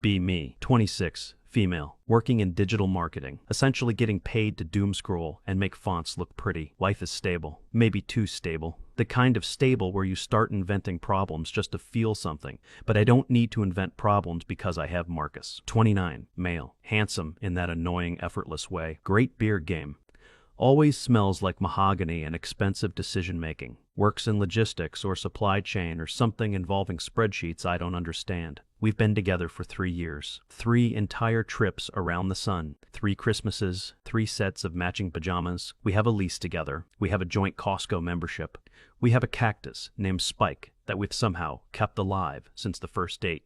Be me, 26, female, working in digital marketing, essentially getting paid to doom scroll and make fonts look pretty. Life is stable, maybe too stable. The kind of stable where you start inventing problems just to feel something, but I don't need to invent problems because I have Marcus. 29, male, handsome in that annoying, effortless way. Great beard game. Always smells like mahogany and expensive decision-making. Works in logistics or supply chain or something involving spreadsheets I don't understand. We've been together for 3 years. 3 entire trips around the sun. 3 Christmases, 3 sets of matching pajamas. We have a lease together. We have a joint Costco membership. We have a cactus named Spike that we've somehow kept alive since the first date.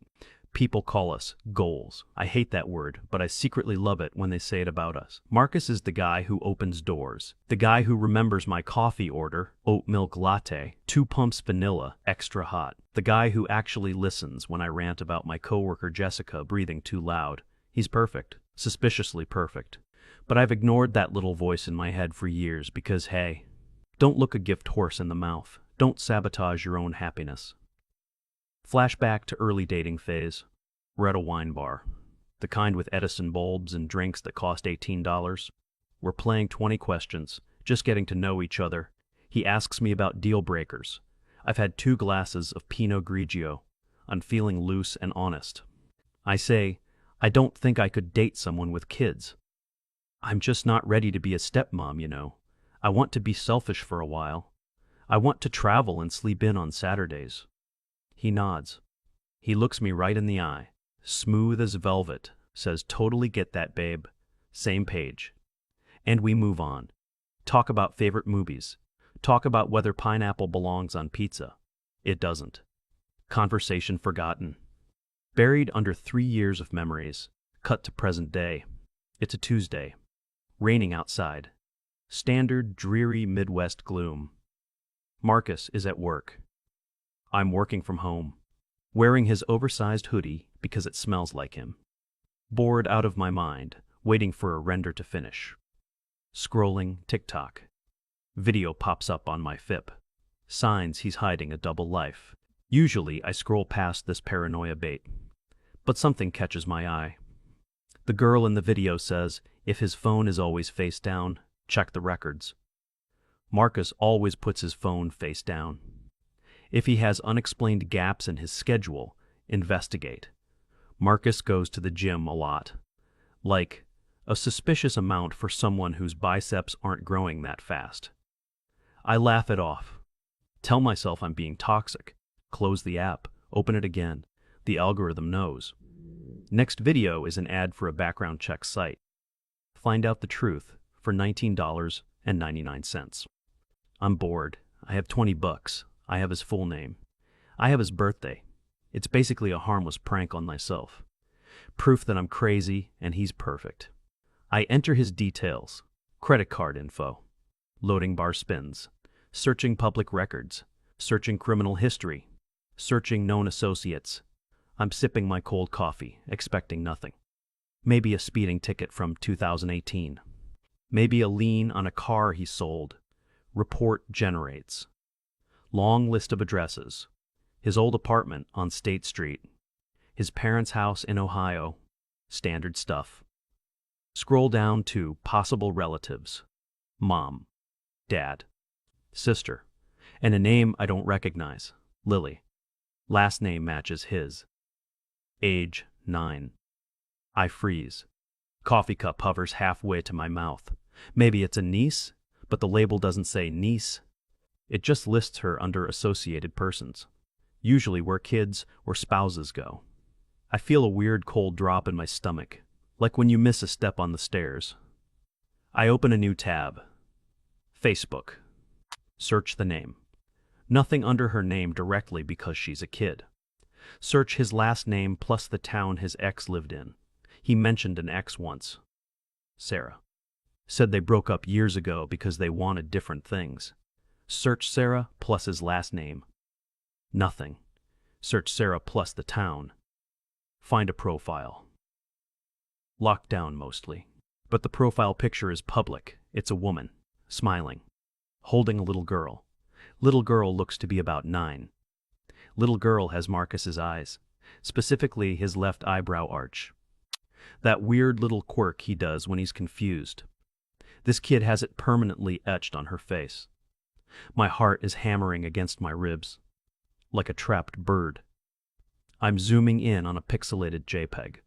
People call us goals. I hate that word, but I secretly love it when they say it about us. Marcus is the guy who opens doors. The guy who remembers my coffee order, oat milk latte, 2 pumps vanilla, extra hot. The guy who actually listens when I rant about my coworker Jessica breathing too loud. He's perfect. Suspiciously perfect. But I've ignored that little voice in my head for years because, hey, don't look a gift horse in the mouth. Don't sabotage your own happiness. Flashback to early dating phase. We're at a wine bar. The kind with Edison bulbs and drinks that cost $18. We're playing 20 questions, just getting to know each other. He asks me about deal breakers. I've had 2 glasses of Pinot Grigio. I'm feeling loose and honest. I say, I don't think I could date someone with kids. I'm just not ready to be a stepmom, you know. I want to be selfish for a while. I want to travel and sleep in on Saturdays. He nods. He looks me right in the eye. Smooth as velvet, says totally get that, babe. Same page. And we move on. Talk about favorite movies. Talk about whether pineapple belongs on pizza. It doesn't. Conversation forgotten. Buried under 3 years of memories. Cut to present day. It's a Tuesday. Raining outside. Standard dreary Midwest gloom. Marcus is at work. I'm working from home, wearing his oversized hoodie because it smells like him. Bored out of my mind, waiting for a render to finish. Scrolling TikTok. Video pops up on my FIP. Signs he's hiding a double life. Usually I scroll past this paranoia bait, but something catches my eye. The girl in the video says if his phone is always face down, check the records. Marcus always puts his phone face down. If he has unexplained gaps in his schedule, investigate. Marcus goes to the gym a lot. Like, a suspicious amount for someone whose biceps aren't growing that fast. I laugh it off. Tell myself I'm being toxic. Close the app. Open it again. The algorithm knows. Next video is an ad for a background check site. Find out the truth for $19.99. I'm bored. I have 20 bucks. I have his full name. I have his birthday. It's basically a harmless prank on myself. Proof that I'm crazy and he's perfect. I enter his details. Credit card info. Loading bar spins. Searching public records. Searching criminal history. Searching known associates. I'm sipping my cold coffee, expecting nothing. Maybe a speeding ticket from 2018. Maybe a lien on a car he sold. Report generates. Long list of addresses. His old apartment on State Street. His parents' house in Ohio. Standard stuff. Scroll down to possible relatives. Mom. Dad. Sister. And a name I don't recognize. Lily. Last name matches his. Age 9. I freeze. Coffee cup hovers halfway to my mouth. Maybe it's a niece, but the label doesn't say niece. It just lists her under associated persons, usually where kids or spouses go. I feel a weird cold drop in my stomach, like when you miss a step on the stairs. I open a new tab. Facebook. Search the name. Nothing under her name directly because she's a kid. Search his last name plus the town his ex lived in. He mentioned an ex once. Sarah. Said they broke up years ago because they wanted different things. Search Sarah plus his last name. Nothing. Search Sarah plus the town. Find a profile. Locked down mostly. But the profile picture is public. It's a woman, smiling, holding a little girl. Little girl looks to be about 9. Little girl has Marcus's eyes. specifically his left eyebrow arch. That weird little quirk he does when he's confused. This kid has it permanently etched on her face. My heart is hammering against my ribs, like a trapped bird. I'm zooming in on a pixelated JPEG,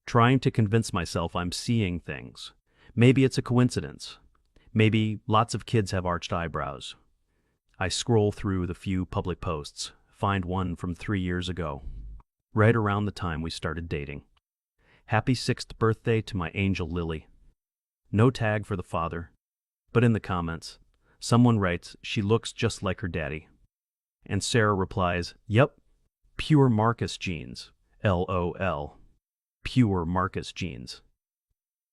trying to convince myself I'm seeing things. Maybe it's a coincidence. Maybe lots of kids have arched eyebrows. I scroll through the few public posts, find one from 3 years ago, right around the time we started dating. Happy 6th birthday to my angel Lily. No tag for the father, but in the comments, someone writes she looks just like her daddy. And Sarah replies, "Yep, pure Marcus genes, LOL. Pure Marcus genes."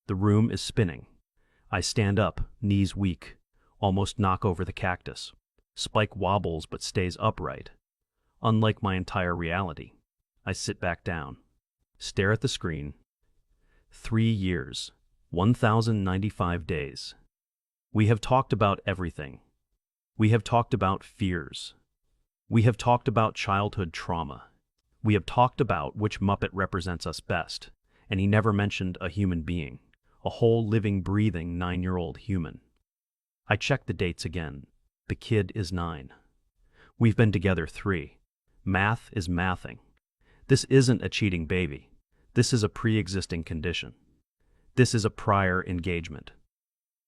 The room is spinning. I stand up, knees weak, almost knock over the cactus. Spike wobbles but stays upright. Unlike my entire reality, I sit back down, stare at the screen. 3 years, 1,095 days. We have talked about everything. We have talked about fears. We have talked about childhood trauma. We have talked about which Muppet represents us best, and he never mentioned a human being, a whole living, breathing 9-year-old human. I check the dates again. The kid is 9. We've been together 3. Math is mathing. This isn't a cheating baby. This is a pre-existing condition. This is a prior engagement.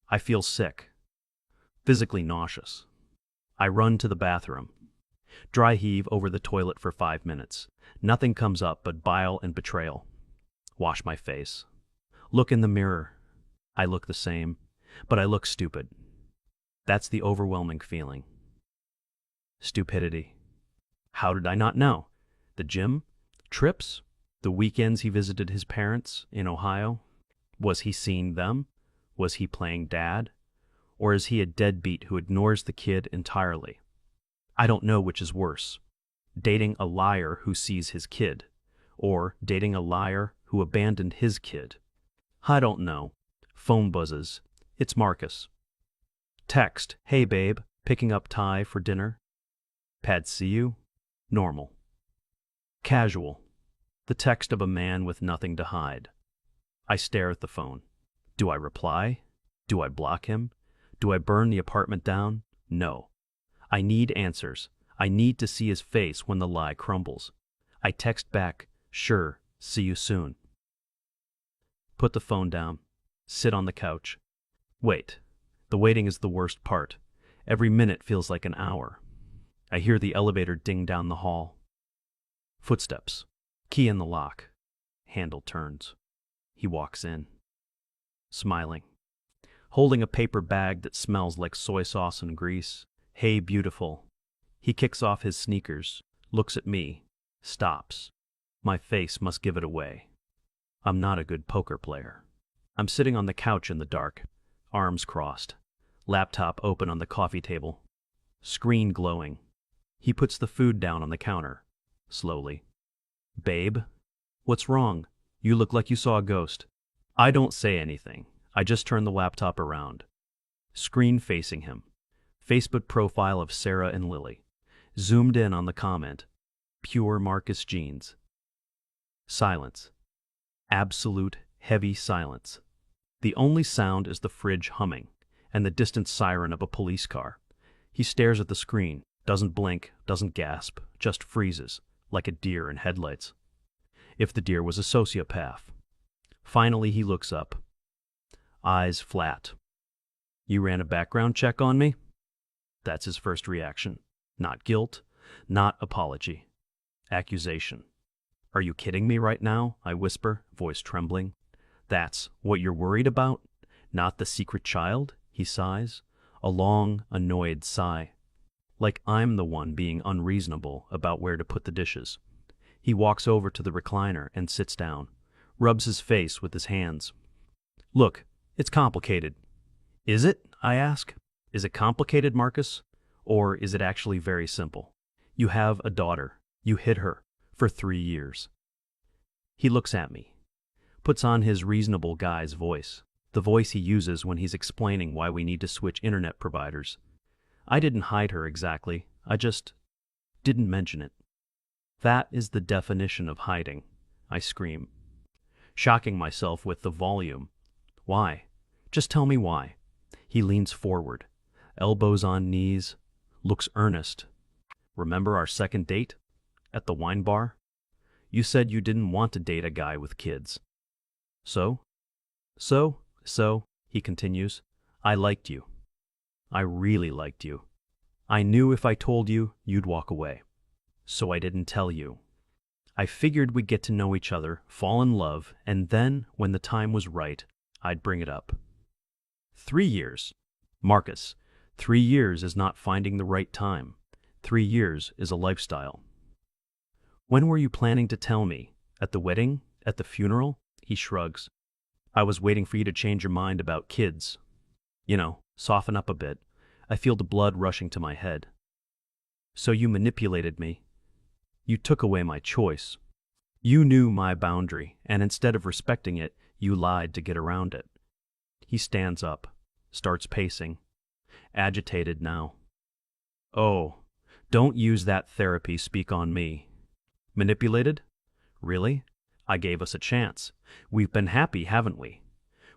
I feel sick, physically nauseous. I run to the bathroom. Dry heave over the toilet for 5 minutes. Nothing comes up but bile and betrayal. Wash my face. Look in the mirror. I look the same, but I look stupid. That's the overwhelming feeling. Stupidity. How did I not know? The gym? Trips? The weekends he visited his parents in Ohio? Was he seeing them? Was he playing dad? Or is he a deadbeat who ignores the kid entirely? I don't know which is worse. Dating a liar who sees his kid, or dating a liar who abandoned his kid. I don't know. Phone buzzes. It's Marcus. Text, "Hey babe, picking up Ty for dinner?" Pad see you? Normal. Casual. The text of a man with nothing to hide. I stare at the phone. Do I reply? Do I block him? Do I burn the apartment down? No. I need answers. I need to see his face when the lie crumbles. I text back, "Sure, see you soon." Put the phone down. Sit on the couch. Wait. The waiting is the worst part. Every minute feels like an hour. I hear the elevator ding down the hall. Footsteps. Key in the lock. Handle turns. He walks in. Smiling. Holding a paper bag that smells like soy sauce and grease. "Hey, beautiful." He kicks off his sneakers, looks at me, stops. My face must give it away. I'm not a good poker player. I'm sitting on the couch in the dark, arms crossed, laptop open on the coffee table, screen glowing. He puts the food down on the counter, slowly. "Babe, what's wrong? You look like you saw a ghost." I don't say anything. I just turn the laptop around. Screen facing him. Facebook profile of Sarah and Lily. Zoomed in on the comment. Pure Marcus genes. Silence. Absolute, heavy silence. The only sound is the fridge humming, and the distant siren of a police car. He stares at the screen, doesn't blink, doesn't gasp, just freezes, like a deer in headlights. If the deer was a sociopath. Finally he looks up. Eyes flat. "You ran a background check on me?" That's his first reaction. Not guilt, not apology. Accusation. "Are you kidding me right now?" I whisper, voice trembling. "That's what you're worried about? Not the secret child?" He sighs, a long, annoyed sigh. Like I'm the one being unreasonable about where to put the dishes. He walks over to the recliner and sits down, rubs his face with his hands. "Look, it's complicated." "Is it?" I ask. "Is it complicated, Marcus? Or is it actually very simple? You have a daughter. You hid her for 3 years." He looks at me, puts on his reasonable guy's voice, the voice he uses when he's explaining why we need to switch internet providers. "I didn't hide her exactly. I just didn't mention it." That is the definition of hiding, I scream, shocking myself with the volume. Why? Just tell me why. He leans forward, elbows on knees, looks earnest. Remember our second date? At the wine bar? You said you didn't want to date a guy with kids. So? So, he continues, I liked you. I really liked you. I knew if I told you, you'd walk away. So I didn't tell you. I figured we'd get to know each other, fall in love, and then, when the time was right, I'd bring it up. 3 years. Marcus, 3 years is not finding the right time. 3 years is a lifestyle. When were you planning to tell me? At the wedding? At the funeral? He shrugs. I was waiting for you to change your mind about kids. You know, soften up a bit. I feel the blood rushing to my head. So you manipulated me. You took away my choice. You knew my boundary, and instead of respecting it, you lied to get around it. He stands up, starts pacing, agitated now. Oh, don't use that therapy speak on me. Manipulated? Really? I gave us a chance. We've been happy, haven't we?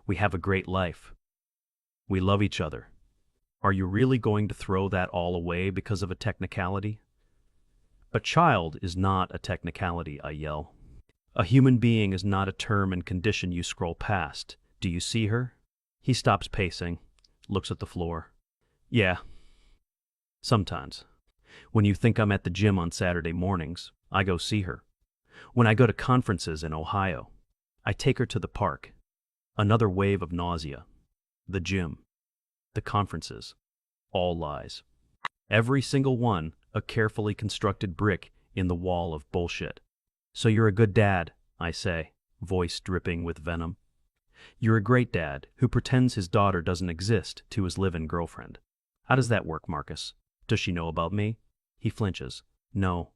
We have a great life. We love each other. Are you really going to throw that all away because of a technicality? A child is not a technicality, I yell. A human being is not a term and condition you scroll past. Do you see her? He stops pacing, looks at the floor. Yeah. Sometimes. When you think I'm at the gym on Saturday mornings, I go see her. When I go to conferences in Ohio, I take her to the park. Another wave of nausea. The gym. The conferences. All lies. Every single one a carefully constructed brick in the wall of bullshit. So you're a good dad, I say, voice dripping with venom. You're a great dad who pretends his daughter doesn't exist to his live-in girlfriend. How does that work, Marcus? Does she know about me? He flinches. No.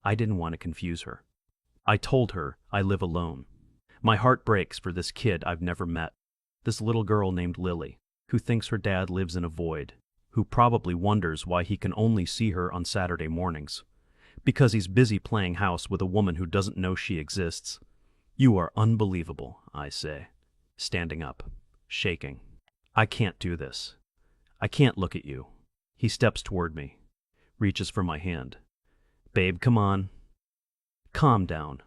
I didn't want to confuse her. I told her I live alone. My heart breaks for this kid I've never met. This little girl named Lily, who thinks her dad lives in a void, who probably wonders why he can only see her on Saturday mornings. Because he's busy playing house with a woman who doesn't know she exists. You are unbelievable, I say, standing up, shaking. I can't do this. I can't look at you. He steps toward me, reaches for my hand. Babe, come on. Calm down.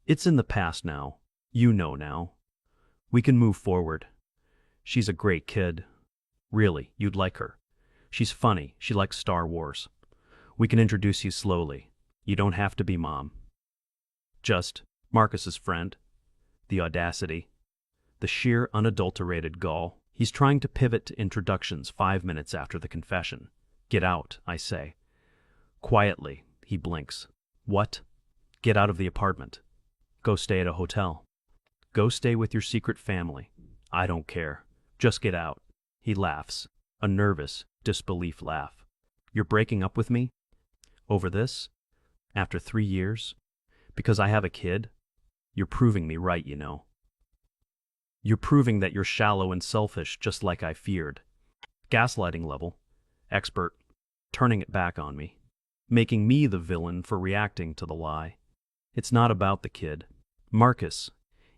It's in the past now. You know now. We can move forward. She's a great kid. Really, you'd like her. She's funny. She likes Star Wars. We can introduce you slowly. You don't have to be mom. Just Marcus's friend. The audacity. The sheer unadulterated gall. He's trying to pivot to introductions 5 minutes after the confession. Get out, I say. Quietly, he blinks. What? Get out of the apartment. Go stay at a hotel. Go stay with your secret family. I don't care. Just get out. He laughs, a nervous disbelief laugh. You're breaking up with me? Over this? After 3 years? Because I have a kid? You're proving me right, you know. You're proving that you're shallow and selfish, just like I feared. Gaslighting level. Expert. Turning it back on me. Making me the villain for reacting to the lie. It's not about the kid. Marcus,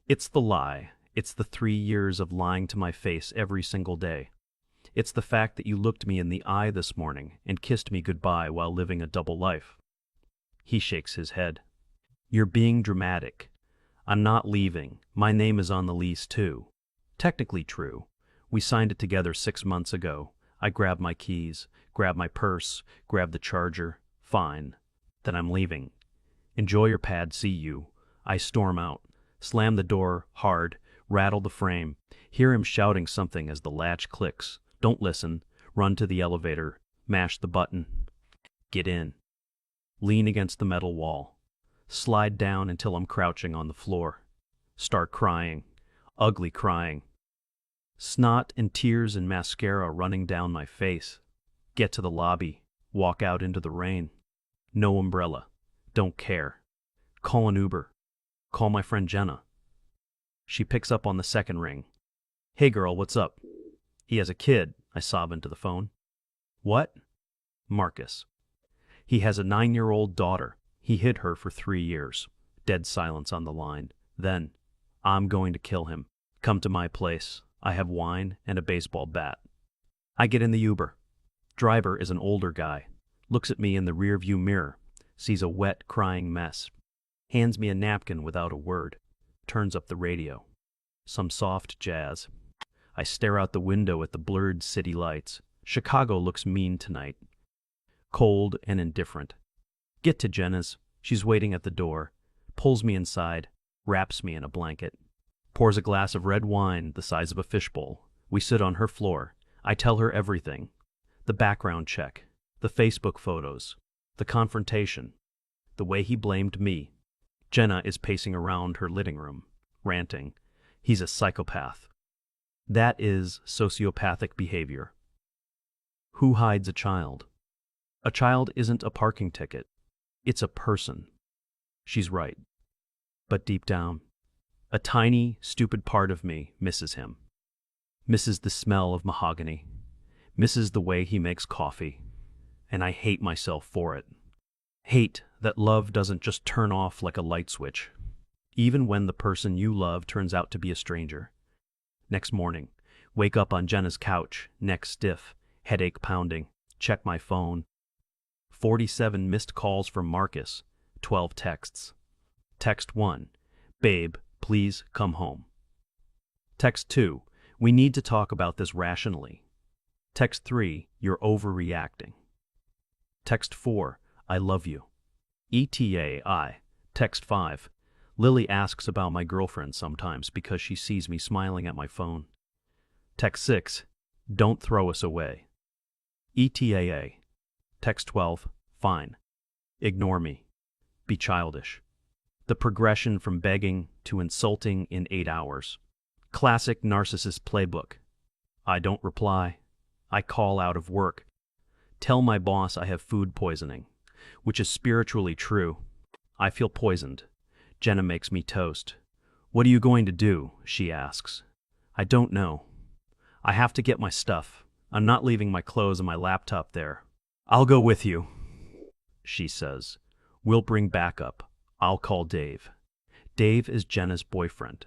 it's the lie. It's the 3 years of lying to my face every single day. It's the fact that you looked me in the eye this morning and kissed me goodbye while living a double life. He shakes his head. You're being dramatic. I'm not leaving. My name is on the lease too. Technically true. We signed it together 6 months ago. I grab my keys, grab my purse, grab the charger. Fine. Then I'm leaving. Enjoy your pad, see you. I storm out, slam the door hard, rattle the frame, hear him shouting something as the latch clicks. Don't listen. Run to the elevator. Mash the button. Get in. Lean against the metal wall. Slide down until I'm crouching on the floor. Start crying. Ugly crying. Snot and tears and mascara running down my face. Get to the lobby. Walk out into the rain. No umbrella. Don't care. Call an Uber. Call my friend Jenna. She picks up on the second ring. Hey girl, what's up? He has a kid, I sob into the phone. What? Marcus. He has a 9-year-old daughter. He hid her for 3 years. Dead silence on the line. Then, I'm going to kill him. Come to my place. I have wine and a baseball bat. I get in the Uber. Driver is an older guy. Looks at me in the rearview mirror. Sees a wet, crying mess. Hands me a napkin without a word. Turns up the radio. Some soft jazz. I stare out the window at the blurred city lights. Chicago looks mean tonight. Cold and indifferent. Get to Jenna's. She's waiting at the door. Pulls me inside. Wraps me in a blanket. Pours a glass of red wine the size of a fishbowl. We sit on her floor. I tell her everything. The background check. The Facebook photos. The confrontation. The way he blamed me. Jenna is pacing around her living room, ranting. He's a psychopath. That is sociopathic behavior. Who hides a child? A child isn't a parking ticket. It's a person. She's right. But deep down, a tiny, stupid part of me misses him. Misses the smell of mahogany. Misses the way he makes coffee. And I hate myself for it. Hate that love doesn't just turn off like a light switch, even when the person you love turns out to be a stranger. Next morning, wake up on Jenna's couch, neck stiff, headache pounding, check my phone. 47 missed calls from Marcus, 12 texts. Text 1, babe, please come home. Text 2, we need to talk about this rationally. Text 3, you're overreacting. Text 4, I love you. ETA. Text 5, Lily asks about my girlfriend sometimes because she sees me smiling at my phone. Text 6, don't throw us away. ETA. Text 12, fine. Ignore me. Be childish. The progression from begging to insulting in 8 hours. Classic narcissist playbook. I don't reply. I call out of work. Tell my boss I have food poisoning, which is spiritually true. I feel poisoned. Jenna makes me toast. What are you going to do? She asks. I don't know. I have to get my stuff. I'm not leaving my clothes and my laptop there. I'll go with you, she says. We'll bring backup. I'll call Dave. Dave is Jenna's boyfriend.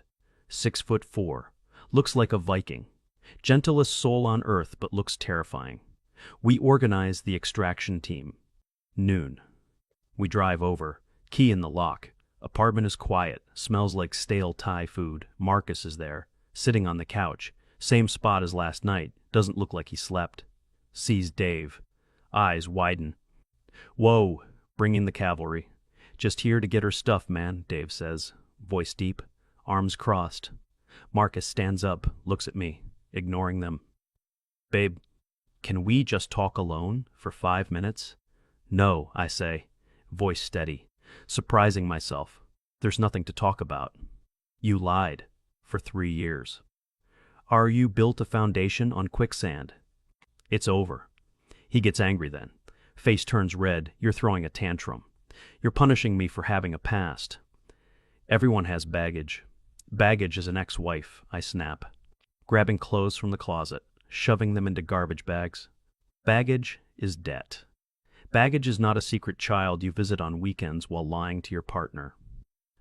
6'4", looks like a Viking. Gentlest soul on earth, but looks terrifying. We organize the extraction team. Noon. We drive over. Key in the lock. Apartment is quiet. Smells like stale Thai food. Marcus is there, sitting on the couch. Same spot as last night. Doesn't look like he slept. Sees Dave. Eyes widen. Whoa, bring in the cavalry. Just here to get her stuff, man, Dave says. Voice deep. Arms crossed. Marcus stands up, looks at me, ignoring them. Babe, can we just talk alone for 5 minutes? No, I say, voice steady, surprising myself. There's nothing to talk about. You lied for 3 years. Are you built a foundation on quicksand? It's over. He gets angry then. Face turns red. You're throwing a tantrum. You're punishing me for having a past. Everyone has baggage. Baggage is an ex-wife, I snap, grabbing clothes from the closet, shoving them into garbage bags. Baggage is debt. Baggage is not a secret child you visit on weekends while lying to your partner.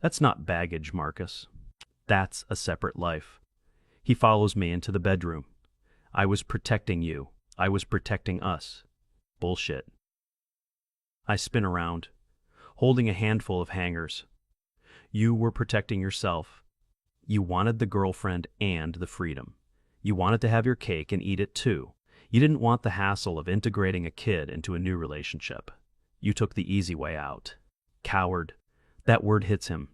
That's not baggage, Marcus. That's a separate life. He follows me into the bedroom. I was protecting you. I was protecting us. Bullshit. I spin around, holding a handful of hangers. You were protecting yourself. You wanted the girlfriend and the freedom. You wanted to have your cake and eat it too. You didn't want the hassle of integrating a kid into a new relationship. You took the easy way out. Coward. That word hits him.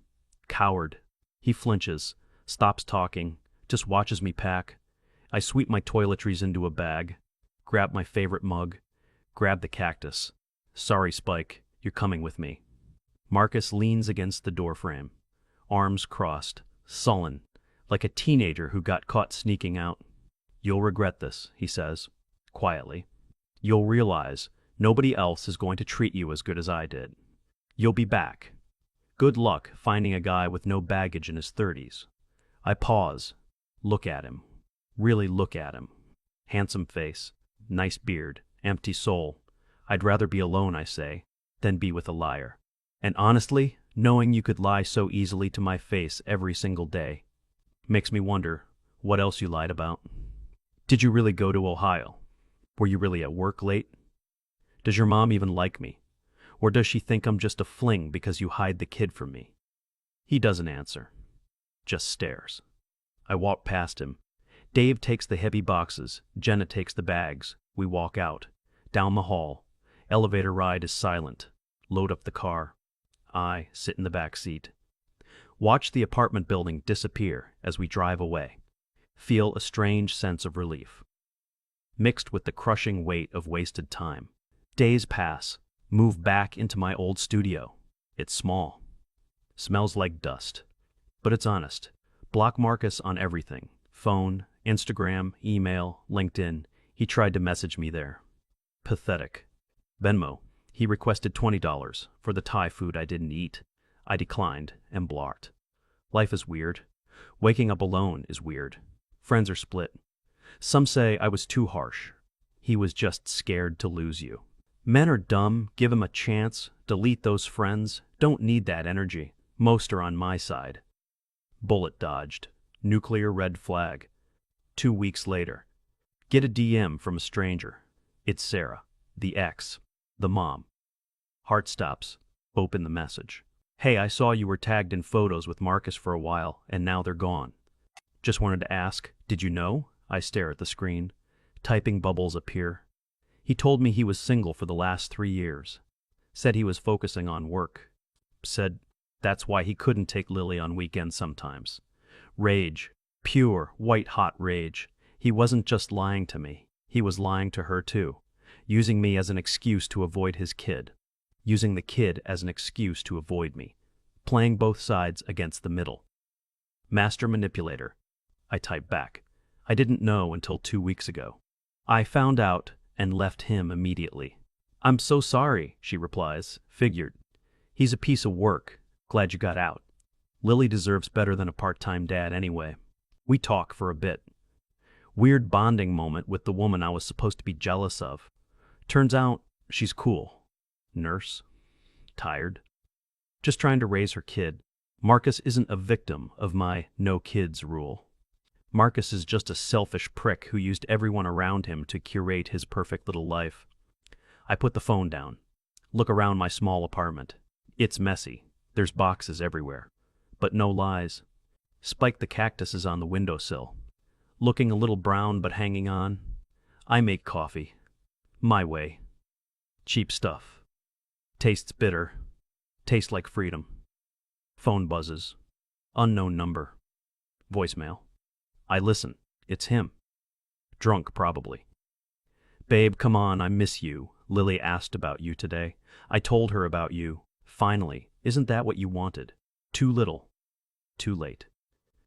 Coward. He flinches, stops talking, just watches me pack. I sweep my toiletries into a bag, grab my favorite mug, grab the cactus. Sorry, Spike, you're coming with me. Marcus leans against the doorframe, arms crossed, sullen, like a teenager who got caught sneaking out. You'll regret this, he says, quietly. You'll realize nobody else is going to treat you as good as I did. You'll be back. Good luck finding a guy with no baggage in his 30s. I pause, look at him, really look at him. Handsome face, nice beard, empty soul. I'd rather be alone, I say, than be with a liar. And honestly, knowing you could lie so easily to my face every single day makes me wonder what else you lied about. Did you really go to Ohio? Were you really at work late? Does your mom even like me? Or does she think I'm just a fling because you hide the kid from me? He doesn't answer, just stares. I walk past him. Dave takes the heavy boxes, Jenna takes the bags. We walk out, down the hall. Elevator ride is silent. Load up the car. I sit in the back seat. Watch the apartment building disappear as we drive away. Feel a strange sense of relief, mixed with the crushing weight of wasted time. Days pass. Move back into my old studio. It's small. Smells like dust. But it's honest. Block Marcus on everything. Phone, Instagram, email, LinkedIn. He tried to message me there. Pathetic. Venmo. He requested $20 for the Thai food I didn't eat. I declined and blocked. Life is weird. Waking up alone is weird. Friends are split. Some say I was too harsh. He was just scared to lose you. Men are dumb. Give him a chance. Delete those friends. Don't need that energy. Most are on my side. Bullet dodged. Nuclear red flag. 2 weeks later. Get a DM from a stranger. It's Sarah, the ex, the mom. Heart stops. Open the message. Hey, I saw you were tagged in photos with Marcus for a while, and now they're gone. Just wanted to ask, did you know? I stare at the screen. Typing bubbles appear. He told me he was single for the last 3 years. Said he was focusing on work. Said that's why he couldn't take Lily on weekends sometimes. Rage. Pure, white-hot rage. He wasn't just lying to me. He was lying to her too. Using me as an excuse to avoid his kid. Using the kid as an excuse to avoid me. Playing both sides against the middle. Master manipulator. I type back. I didn't know until 2 weeks ago. I found out and left him immediately. I'm so sorry, she replies. Figured. He's a piece of work. Glad you got out. Lily deserves better than a part-time dad anyway. We talk for a bit. Weird bonding moment with the woman I was supposed to be jealous of. Turns out she's cool. Nurse. Tired. Just trying to raise her kid. Marcus isn't a victim of my no kids rule. Marcus is just a selfish prick who used everyone around him to curate his perfect little life. I put the phone down. Look around my small apartment. It's messy. There's boxes everywhere. But no lies. Spike the cactuses on the windowsill. Looking a little brown but hanging on. I make coffee. My way. Cheap stuff. Tastes bitter. Tastes like freedom. Phone buzzes. Unknown number. Voicemail. I listen. It's him. Drunk, probably. Babe, come on, I miss you. Lily asked about you today. I told her about you. Finally, isn't that what you wanted? Too little. Too late.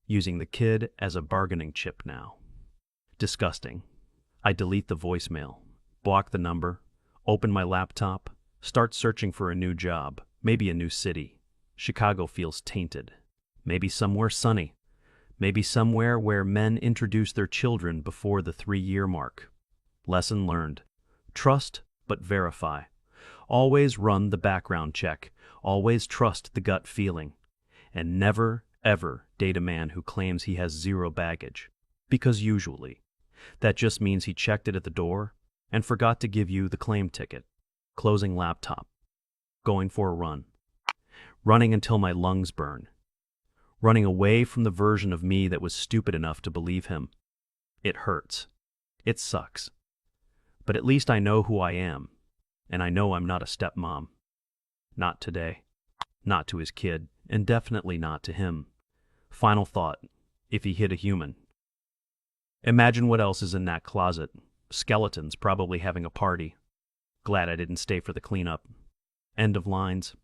Using the kid as a bargaining chip now. Disgusting. I delete the voicemail. Block the number. Open my laptop. Start searching for a new job. Maybe a new city. Chicago feels tainted. Maybe somewhere sunny. Maybe somewhere where men introduce their children before the 3-year mark. Lesson learned. Trust, but verify. Always run the background check. Always trust the gut feeling. And never, ever date a man who claims he has 0 baggage. Because usually, that just means he checked it at the door and forgot to give you the claim ticket. Closing laptop. Going for a run. Running until my lungs burn. Running away from the version of me that was stupid enough to believe him. It hurts. It sucks. But at least I know who I am, and I know I'm not a stepmom. Not today. Not to his kid, and definitely not to him. Final thought, if he hit a human. Imagine what else is in that closet. Skeletons probably having a party. Glad I didn't stay for the cleanup. End of lines.